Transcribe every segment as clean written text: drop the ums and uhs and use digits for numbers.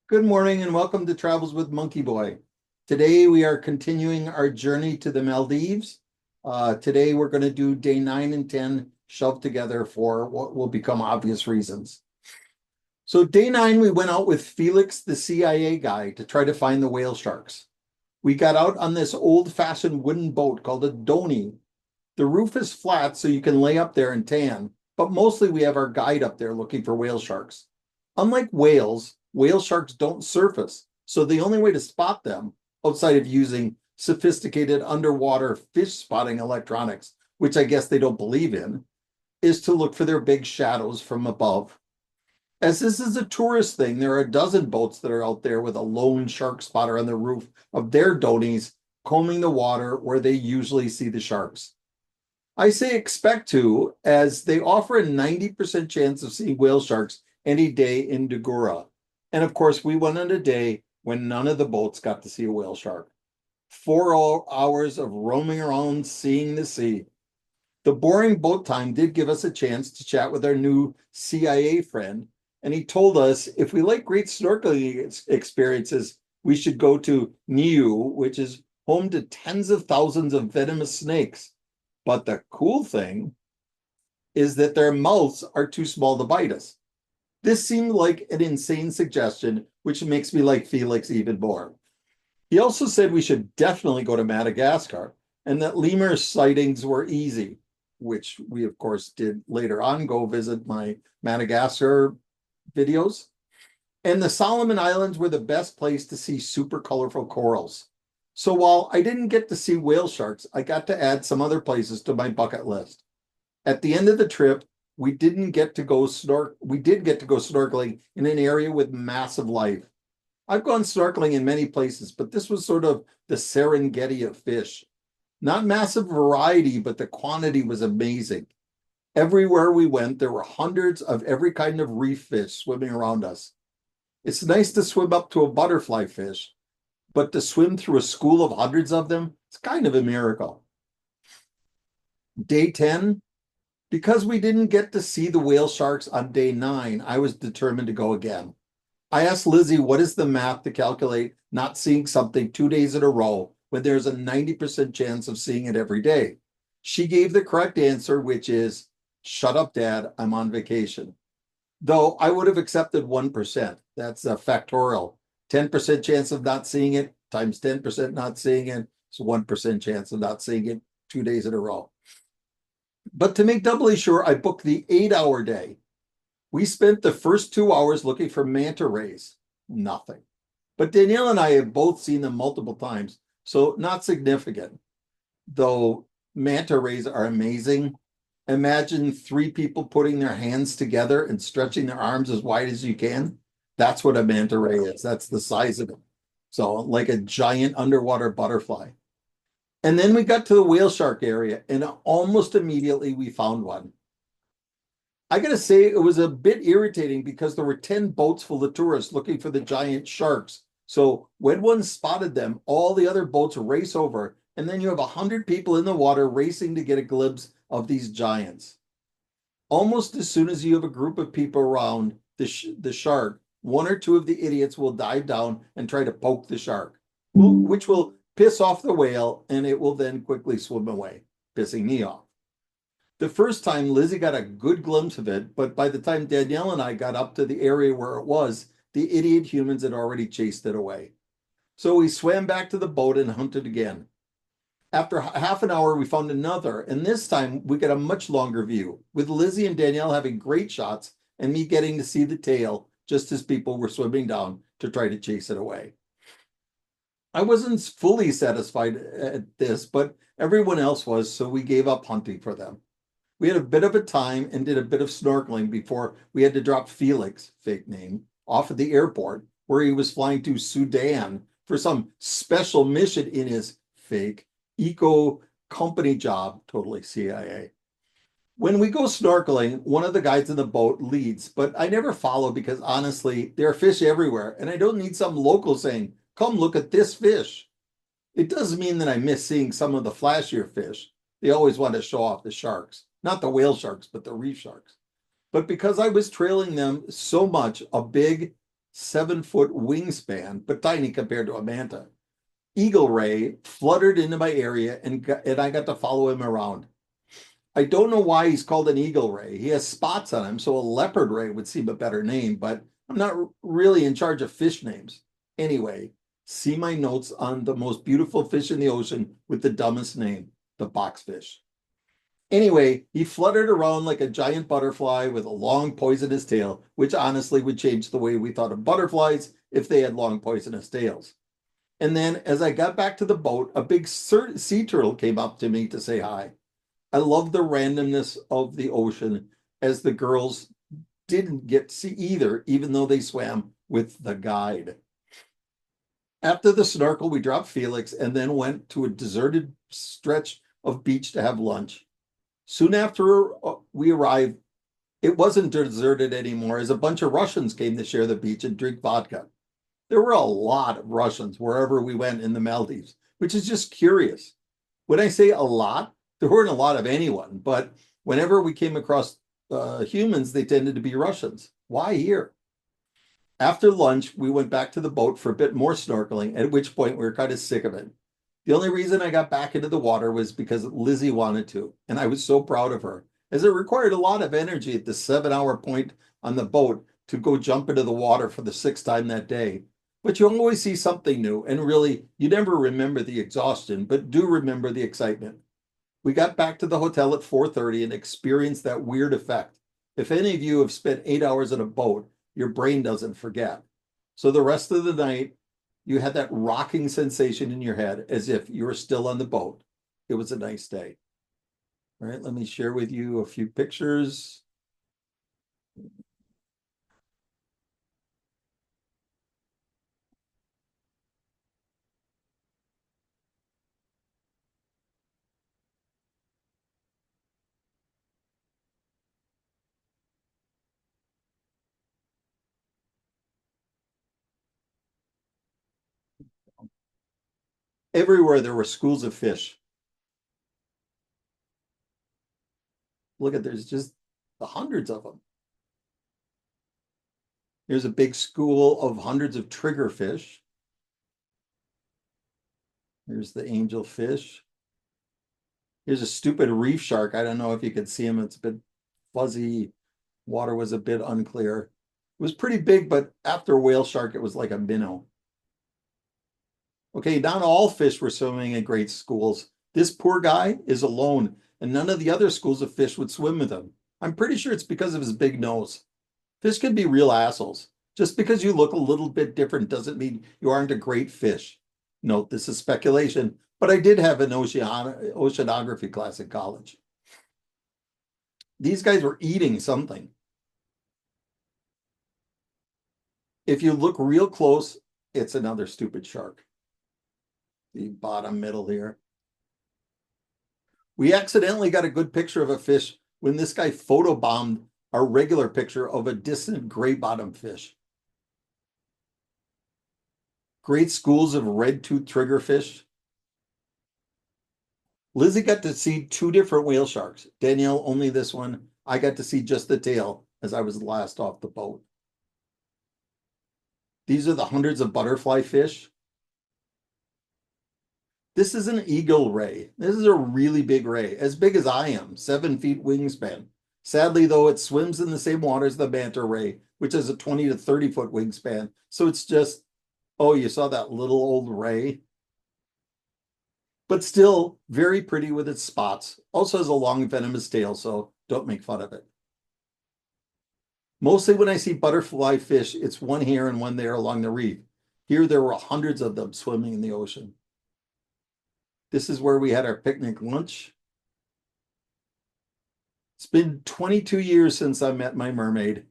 Good morning and welcome to Travels with Monkey Boy. Today we are continuing our journey to the Maldives. Today we're going to do day 9 and 10 shoved together for what will become obvious reasons. So day 9 we went out with Felix, the CIA guy, to try to find the whale sharks. We got out on this old-fashioned wooden boat called a donie. The roof is flat so you can lay up there and tan, but mostly we have our guide up there looking for whale sharks. Unlike whales, whale sharks don't surface, so the only way to spot them, outside of using sophisticated underwater fish spotting electronics, which I guess they don't believe in, is to look for their big shadows from above. As this is a tourist thing, there are a dozen boats that are out there with a lone shark spotter on the roof of their donies, combing the water where they usually see the sharks. I say expect to, as they offer a 90% chance of seeing whale sharks any day in Dighurah. And of course, we went on a day when none of the boats got to see a whale shark. 4 hours of roaming around, seeing the sea. The boring boat time did give us a chance to chat with our new CIA friend, and he told us if we like great snorkeling experiences, we should go to Niue, which is home to tens of thousands of venomous snakes. But the cool thing is that their mouths are too small to bite us. This seemed like an insane suggestion, which makes me like Felix even more. He also said we should definitely go to Madagascar and that lemur sightings were easy, which we, of course, did later on go visit my Madagascar videos. And the Solomon Islands were the best place to see super colorful corals. So while I didn't get to see whale sharks, I got to add some other places to my bucket list. At the end of the trip, we did get to go snorkeling in an area with massive life. I've gone snorkeling in many places, but this was sort of the Serengeti of fish. Not massive variety, but the quantity was amazing. Everywhere we went, there were hundreds of every kind of reef fish swimming around us. It's nice to swim up to a butterfly fish, but to swim through a school of hundreds of them, it's kind of a miracle. Day 10, because we didn't get to see the whale sharks on day 9, I was determined to go again. I asked Lizzie, what is the math to calculate not seeing something 2 days in a row when there's a 90% chance of seeing it every day? She gave the correct answer, which is, shut up, Dad, I'm on vacation. Though I would have accepted 1%. That's a factorial. 10% chance of not seeing it times 10% not seeing it. It's 1% chance of not seeing it 2 days in a row. But to make doubly sure, I booked the 8-hour day. We spent the first 2 hours looking for manta rays. Nothing. But Danielle and I have both seen them multiple times, so not significant. Though manta rays are amazing. Imagine 3 people putting their hands together and stretching their arms as wide as you can. That's what a manta ray is. That's the size of it. So like a giant underwater butterfly. And then we got to the whale shark area, and almost immediately we found one. I got to say, it was a bit irritating because there were 10 boats full of tourists looking for the giant sharks. So when one spotted them, all the other boats race over, and then you have 100 people in the water racing to get a glimpse of these giants. Almost as soon as you have a group of people around the shark, 1 or 2 of the idiots will dive down and try to poke the shark, which will piss off the whale, and it will then quickly swim away, pissing me off. The first time, Lizzie got a good glimpse of it, but by the time Danielle and I got up to the area where it was, the idiot humans had already chased it away. So we swam back to the boat and hunted again. After half an hour, we found another, and this time we got a much longer view, with Lizzie and Danielle having great shots and me getting to see the tail just as people were swimming down to try to chase it away. I wasn't fully satisfied at this, but everyone else was, so we gave up hunting for them. We had a bit of a time and did a bit of snorkeling before we had to drop Felix, fake name, off at the airport where he was flying to Sudan for some special mission in his fake eco company job, totally CIA. When we go snorkeling, one of the guides in the boat leads, but I never follow because honestly, there are fish everywhere and I don't need some local saying, come look at this fish. It does mean that I miss seeing some of the flashier fish. They always want to show off the sharks, not the whale sharks, but the reef sharks. But because I was trailing them so much, a big 7-foot wingspan, but tiny compared to a manta. Eagle ray fluttered into my area and I got to follow him around. I don't know why he's called an eagle ray. He has spots on him, so a leopard ray would seem a better name, but I'm not really in charge of fish names. Anyway, see my notes on the most beautiful fish in the ocean with the dumbest name, the boxfish. Anyway, he fluttered around like a giant butterfly with a long poisonous tail, which honestly would change the way we thought of butterflies if they had long poisonous tails. And then as I got back to the boat, a big sea turtle came up to me to say hi. I love the randomness of the ocean as the girls didn't get to see either, even though they swam with the guide. After the snorkel, we dropped Felix and then went to a deserted stretch of beach to have lunch. Soon after we arrived, it wasn't deserted anymore as a bunch of Russians came to share the beach and drink vodka. There were a lot of Russians wherever we went in the Maldives, which is just curious. When I say a lot, there weren't a lot of anyone, but whenever we came across humans, they tended to be Russians. Why here? After lunch, we went back to the boat for a bit more snorkeling, at which point we were kind of sick of it. The only reason I got back into the water was because Lizzie wanted to, and I was so proud of her, as it required a lot of energy at the 7-hour point on the boat to go jump into the water for the 6th time that day. But you always see something new, and really, you never remember the exhaustion, but do remember the excitement. We got back to the hotel at 4:30 and experienced that weird effect. If any of you have spent 8 hours in a boat, your brain doesn't forget. So the rest of the night, you had that rocking sensation in your head as if you were still on the boat. It was a nice day. All right, let me share with you a few pictures. Everywhere there were schools of fish. Look at, there's just the hundreds of them. Here's a big school of hundreds of triggerfish. Here's the angelfish. Here's a stupid reef shark. I don't know if you could see him. It's a bit fuzzy. Water was a bit unclear. It was pretty big, but after whale shark, it was like a minnow. Okay, not all fish were swimming in great schools. This poor guy is alone, and none of the other schools of fish would swim with him. I'm pretty sure it's because of his big nose. Fish can be real assholes. Just because you look a little bit different doesn't mean you aren't a great fish. Note, this is speculation, but I did have an oceanography class in college. These guys were eating something. If you look real close, it's another stupid shark. The bottom middle here. We accidentally got a good picture of a fish when this guy photobombed our regular picture of a distant gray bottom fish. Great schools of red-toothed triggerfish. Lizzie got to see 2 different whale sharks. Danielle, only this one. I got to see just the tail as I was last off the boat. These are the hundreds of butterfly fish. This is an eagle ray. This is a really big ray, as big as I am, 7 feet wingspan. Sadly, though, it swims in the same water as the manta ray, which is a 20 to 30 foot wingspan. So it's just, oh, you saw that little old ray? But still very pretty with its spots. Also has a long venomous tail, so don't make fun of it. Mostly when I see butterfly fish, it's one here and one there along the reef. Here there were hundreds of them swimming in the ocean. This is where we had our picnic lunch. It's been 22 years since I met my mermaid.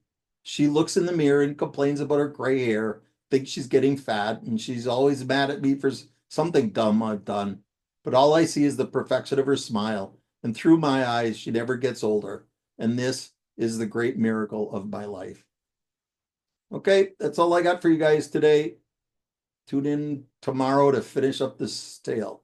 She looks in the mirror and complains about her gray hair, thinks she's getting fat, and she's always mad at me for something dumb I've done. But all I see is the perfection of her smile, and through my eyes, she never gets older. And this is the great miracle of my life. Okay, that's all I got for you guys today. Tune in tomorrow to finish up this tale.